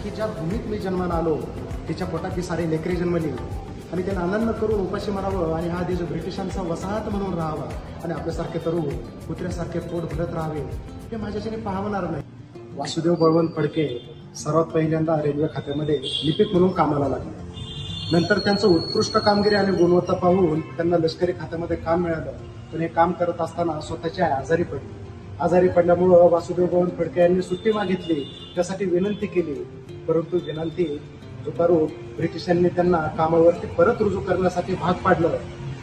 की ज्या भूमीत मी जन्माला आलो तिच्या पोटात ही सारी लेकरे जन्मली आणि त्यांना आनंद करून उपाशी मारावं आणि हा देश ब्रिटिशांचा वसाहत म्हणून राहावा आणि आपल्यासारखे तरुण कुत्र्यासारखे पोट भरत राहावे हे माझ्याच्याने पाहणार नाही. वासुदेव बळवंत फडके सर्वात पहिल्यांदा रेल्वे खात्यामध्ये लिपिक म्हणून कामाला लागले. नंतर त्यांचं उत्कृष्ट कामगिरी आणि गुणवत्ता पाहून त्यांना लष्करी खात्यामध्ये काम मिळालं. पण हे काम करत असताना स्वतःच्या आजारी पडल्यामुळं वासुदेव बळवंत फडके यांनी सुट्टी मागितली, त्यासाठी विनंती केली. परंतु विनंती झुगारून ब्रिटिशांनी त्यांना कामावरती परत रुजू करण्यासाठी भाग पाडलं.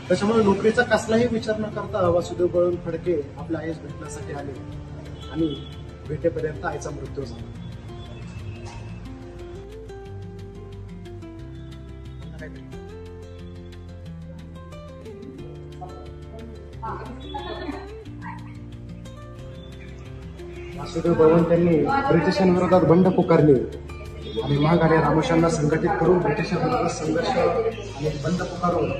त्याच्यामुळे नोकरीचा कसलाही विचार न करता वासुदेव बळवंत फडके आपल्या आईस भेटण्यासाठी आले आणि भेटेपर्यंत आईचा मृत्यू झाला. वासुदेव बळवंत यांनी ब्रिटिशांविरोधात बंड पुकारली आणि महागाड्या रामोशांना संघटित करून ब्रिटिशांविरोधात संघर्ष आणि बंड पुकारून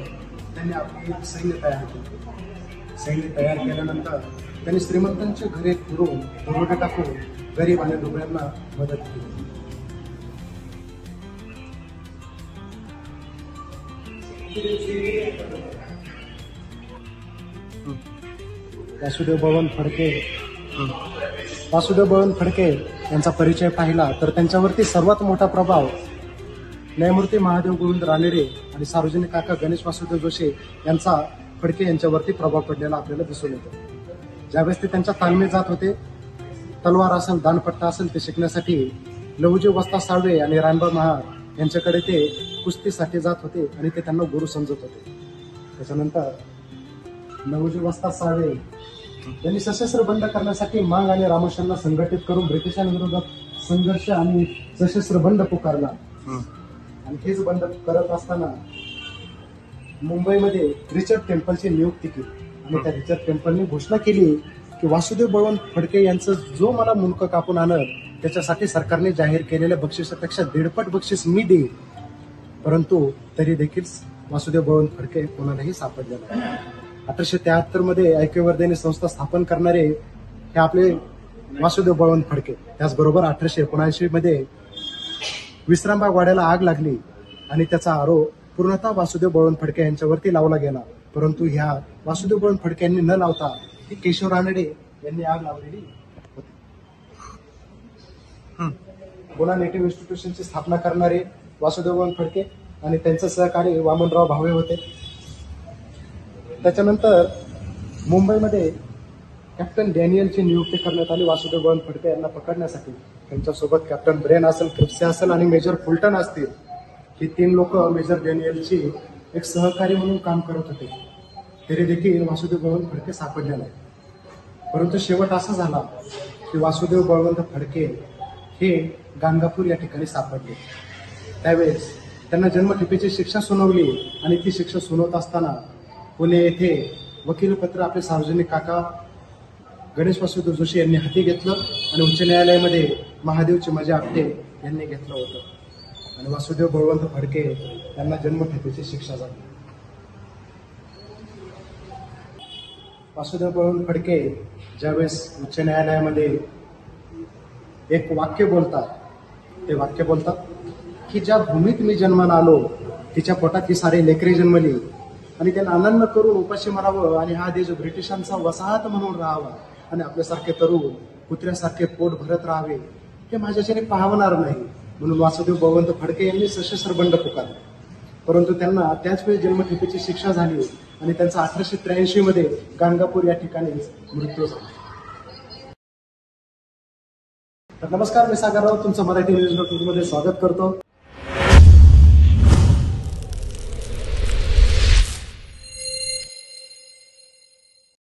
त्यांनी आपली सैन्य तयार केली. सैन्य तयार केल्यानंतर त्यांनी श्रीमंतांच्या घरी फिरून दरोडे टाकून गरीब आणि दुबळ्यांना मदत केली. वासुदेव बळवंत फडके यांचा परिचय पाहिला तर त्यांच्यावरती सर्वात मोठा प्रभाव न्यायमूर्ती महादेव गोविंद रानडे आणि सार्वजनिक काका गणेश वासुदेव जोशी यांचा फडके यांच्यावरती प्रभाव पडलेला आपल्याला दिसून येतो. ज्यावेळेस ते त्यांच्या तालमीत जात होते, तलवार असेल दानपट्टा असेल ते शिकण्यासाठी लहुजी वस्ताद साळवे आणि रानबा महार यांच्याकडे ते कुस्तीसाठी जात होते आणि ते त्यांना गुरु समजत होते. त्याच्यानंतर लहुजी वस्ताद साळवे यांनी सशस्त्र बंड करण्यासाठी मांग आणि रामोशांना संघटित करून ब्रिटिशांविरोधात संघर्ष आणि सशस्त्र बंड पुकारला. आणि हेच बंड करत असताना मुंबईमध्ये रिचर्ड टेम्पलची नियुक्ती केली आणि त्या रिचर्ड टेम्पलने घोषणा केली की वासुदेव बळवंत फडके यांचं जो मला मुंडकं कापून आणत त्याच्यासाठी सरकारने जाहीर केलेल्या बक्षिसापेक्षा 1.5 बक्षीस मी देईन. परंतु तरी देखील वासुदेव बळवंत फडके कोणालाही सापडले नाही. 1873 मध्ये ऐक्यवर्धिनी संस्था स्थापन करणारे हे आपले वासुदेव बळवंत फडके. त्याचबरोबर 1879 मध्ये विश्रामबाग वाड्याला आग लागली आणि त्याचा आरोप पूर्णतः वासुदेव बळवंत फडके यांच्यावरती लावला गेला. परंतु ह्या वासुदेव बळवंत फडके यांनी न लावता ती केशव रानडे यांनी आग लावलेली होती. पुन्हा नेटिव्ह इन्स्टिट्यूशनची स्थापना करणारे वासुदेव बळवंत फडके आणि त्यांचे सहकारी वामनराव भावे होते. त्याच्यानंतर मुंबईमध्ये कॅप्टन डॅनियलची नियुक्ती करण्यात आली वासुदेव बळवंत फडके यांना पकडण्यासाठी. त्यांच्यासोबत कॅप्टन ब्रेन असेल, क्रिप्से असेल आणि मेजर फुलटन असतील. ही 3 लोक मेजर डॅनियलची एक सहकारी म्हणून काम करत होते. तरी देखील वासुदेव बळवंत फडके सापडले नाही. परंतु शेवट असा झाला की वासुदेव बळवंत फडके हे गाणगापूर या ठिकाणी सापडले. त्यावेळेस त्यांना जन्मठेपेची शिक्षा सुनावली आणि ती शिक्षा सुनावत असताना पुणे येथे वकीलपत्र आपले सार्वजनिक काका गणेश वासुदेव जोशी यांनी हाती घेतलं आणि उच्च न्यायालयामध्ये महादेव चिमाजी आपटे यांनी घेतलं होतं आणि वासुदेव बळवंत फडके यांना जन्मठेपेची शिक्षा झाली. वासुदेव बळवंत फडके ज्यावेळेस उच्च न्यायालयामध्ये एक वाक्य बोलतात, ते वाक्य बोलतात की ज्या भूमीत मी जन्माला आलो तिच्या पोटात ही सारी लेकरे जन्मली आणि त्यांना आनंद करून उपाशी मारावं आणि हा देश ब्रिटिशांचा वसाहत म्हणून राहावा आणि आपल्यासारखे तरुण कुत्र्यासारखे पोट भरत राहावे हे माझ्याच्याने पाहणार नाही. म्हणून वासुदेव बळवंत फडके यांनी सशस्त्र बंड पुकारले. परंतु त्यांना त्याच वेळी जन्मठेपेची शिक्षा झाली आणि त्यांचा 1883 मध्ये गाणगापूर या ठिकाणी मृत्यू झाला. तर नमस्कार, मी सागरराव तुमचं मराठी न्यूज मध्ये स्वागत करतो.